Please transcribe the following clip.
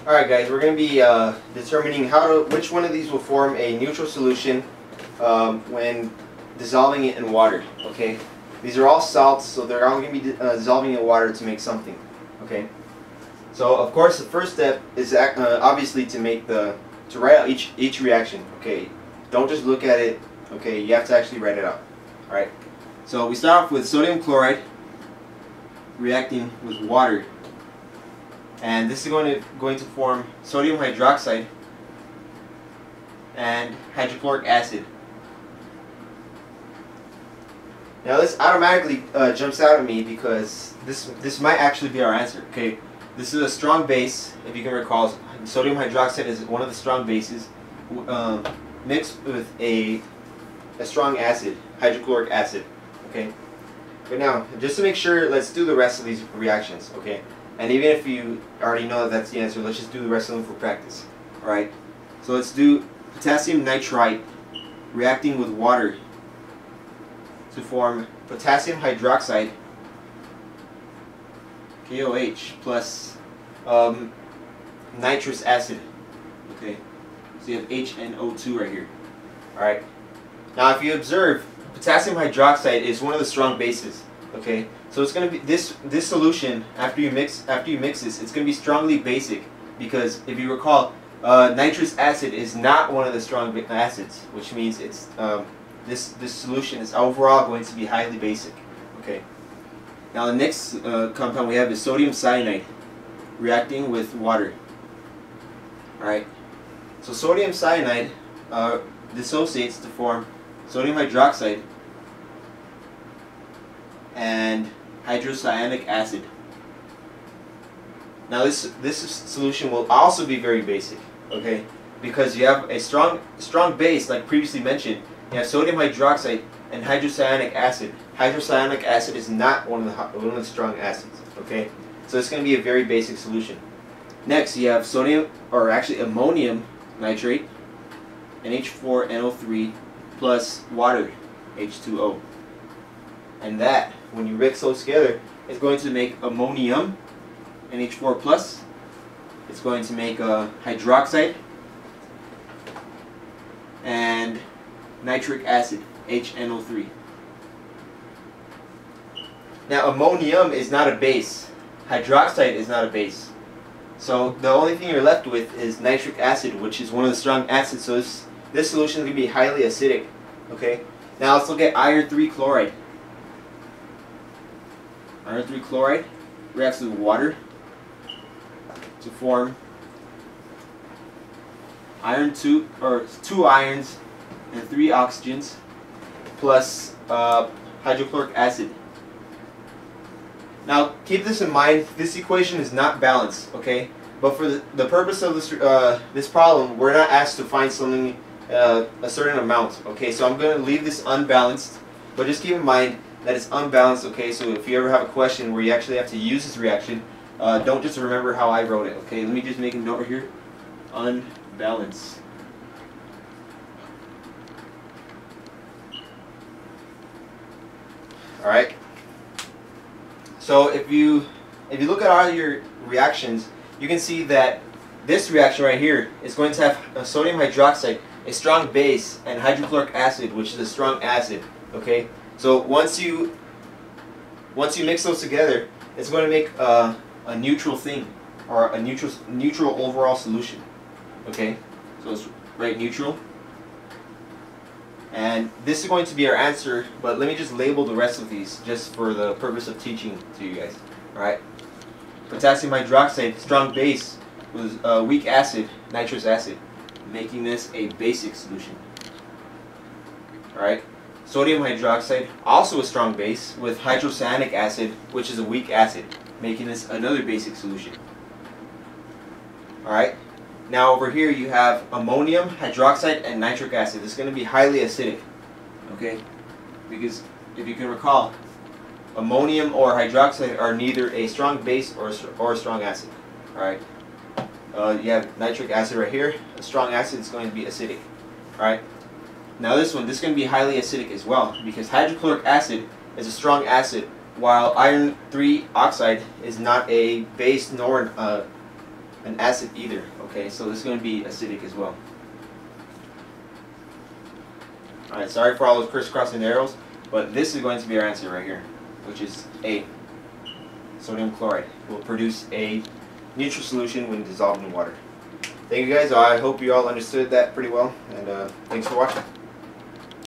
Alright guys, we're going to be determining which one of these will form a neutral solution when dissolving it in water. Okay, these are all salts, so they're all going to be dissolving in water to make something. Okay, so of course the first step is obviously to write out each reaction. Okay, don't just look at it. Okay, you have to actually write it out. Alright, so we start off with sodium chloride reacting with water. And this is going to form sodium hydroxide and hydrochloric acid. Now this automatically jumps out at me because this might actually be our answer. Okay, this is a strong base. If you can recall, sodium hydroxide is one of the strong bases mixed with a strong acid, hydrochloric acid. Okay, but now just to make sure, let's do the rest of these reactions. Okay. And even if you already know that that's the answer, let's just do the rest of them for practice. Alright? So let's do potassium nitrite reacting with water to form potassium hydroxide, KOH, plus nitrous acid. Okay? So you have HNO2 right here. Alright? Now if you observe, potassium hydroxide is one of the strong bases. Okay? So it's going to be this solution after you mix this, it's going to be strongly basic because if you recall, nitrous acid is not one of the strong acids, which means it's this solution is overall going to be highly basic. Okay. Now the next compound we have is sodium cyanide reacting with water. All right. So sodium cyanide dissociates to form sodium hydroxide and hydrocyanic acid. Now this solution will also be very basic, okay? Because you have a strong base, like previously mentioned. You have sodium hydroxide and hydrocyanic acid. Hydrocyanic acid is not one of the strong acids, okay? So it's going to be a very basic solution. Next, you have sodium, or actually ammonium nitrate, NH4NO3 plus water, H2O. And that, when you mix those together, is going to make ammonium, NH4 plus. It's going to make hydroxide and nitric acid, HNO3. Now ammonium is not a base. Hydroxide is not a base. So the only thing you're left with is nitric acid, which is one of the strong acids. So this solution is going to be highly acidic. Okay. Now let's look at iron 3 chloride. Iron 3 chloride reacts with water to form two irons and 3 oxygens plus hydrochloric acid. Now keep this in mind, this equation is not balanced, okay? But for the purpose of this problem, we're not asked to find something a certain amount, okay? So I'm going to leave this unbalanced, but just keep in mind that it's unbalanced, okay? So if you ever have a question where you actually have to use this reaction, don't just remember how I wrote it, okay? Let me just make a note right here. Unbalanced. Alright? So if you look at all your reactions, you can see that this reaction right here is going to have sodium hydroxide, a strong base, and hydrochloric acid, which is a strong acid, okay? So once you mix those together, it's going to make a neutral thing, or a neutral overall solution. Okay, so let's write neutral, and this is going to be our answer. But let me just label the rest of these just for the purpose of teaching to you guys. All right, potassium hydroxide, strong base with weak acid, nitrous acid, making this a basic solution. All right. Sodium hydroxide, also a strong base, with hydrocyanic acid, which is a weak acid, making this another basic solution. Alright, now over here you have ammonium, hydroxide, and nitric acid. This is going to be highly acidic, okay? Because if you can recall, ammonium or hydroxide are neither a strong base or a strong acid. Alright, you have nitric acid right here. A strong acid is going to be acidic. Alright. Now this is going to be highly acidic as well, because hydrochloric acid is a strong acid, while iron 3 oxide is not a base nor an acid either. Okay, so this is going to be acidic as well. Alright, sorry for all those crisscrossing arrows, but this is going to be our answer right here, which is A. Sodium chloride will produce a neutral solution when dissolved in water. Thank you guys. I hope you all understood that pretty well, and thanks for watching.